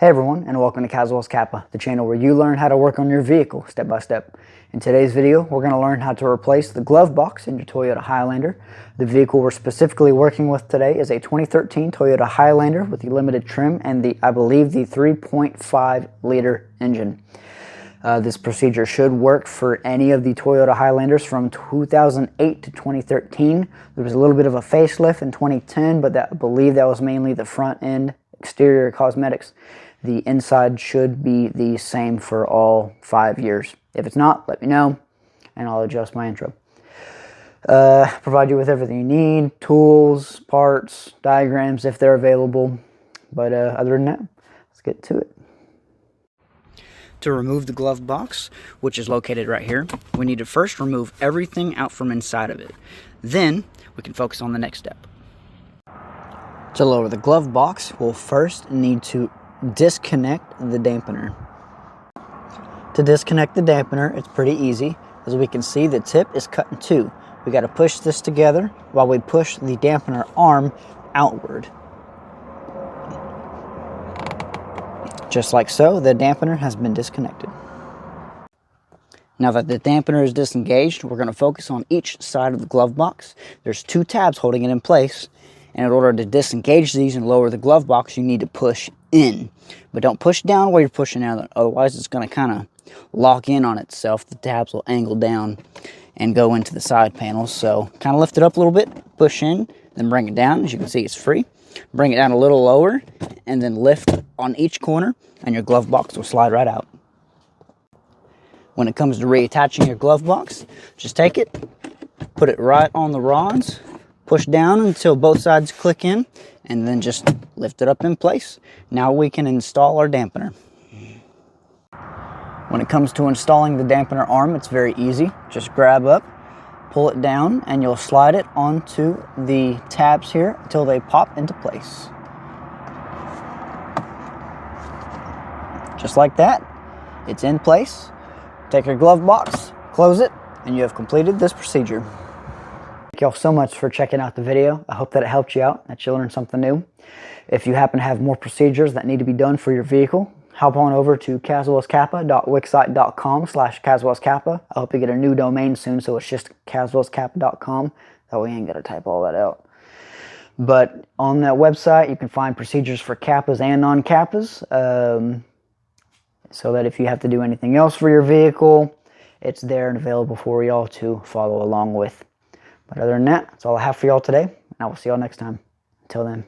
Hey everyone, and welcome to Caswell's Kappa, the channel where you learn how to work on your vehicle step by step. In today's video, we're going to learn how to replace the glove box in your Toyota Highlander. The vehicle we're specifically working with today is a 2013 Toyota Highlander with the limited trim and I believe the 3.5 liter engine. This procedure should work for any of the Toyota Highlanders from 2008 to 2013. There was a little bit of a facelift in 2010, but I believe that was mainly the front end exterior cosmetics. The inside should be the same for all 5 years. If it's not, let me know, and I'll adjust my intro. Provide you with everything you need, tools, parts, diagrams if they're available. But other than that, let's get to it. To remove the glove box, which is located right here, we need to first remove everything out from inside of it. Then we can focus on the next step. To lower the glove box, we'll first need to disconnect the dampener. To disconnect the dampener, it's pretty easy. As we can see, the tip is cut in two. We got to push this together while we push the dampener arm outward. Just like so, the dampener has been disconnected. Now that the dampener is disengaged, we're going to focus on each side of the glove box. There's two tabs holding it in place. And in order to disengage these and lower the glove box, you need to push in. But don't push down while you're pushing out, otherwise it's going to kind of lock in on itself. The tabs will angle down and go into the side panels. So kind of lift it up a little bit, push in, then bring it down. As you can see, it's free. Bring it down a little lower, and then lift on each corner, and your glove box will slide right out. When it comes to reattaching your glove box, just take it, put it right on the rods, push down until both sides click in, and then just lift it up in place. Now we can install our dampener. When it comes to installing the dampener arm, it's very easy. Just grab up, pull it down, and you'll slide it onto the tabs here until they pop into place. Just like that, it's in place. Take your glove box, close it, and you have completed this procedure. Thank y'all so much for checking out the video. I hope that it helped you out, that you learned something new. If you happen to have more procedures that need to be done for your vehicle, hop on over to caswellskappa.wixsite.com/caswellskappa. I hope you get a new domain soon, so it's just caswellskappa.com. That way you ain't got to type all that out. But on that website, you can find procedures for Kappas and non-Kappas, so that if you have to do anything else for your vehicle, it's there and available for y'all to follow along with. But other than that, that's all I have for y'all today, and I will see y'all next time. Until then.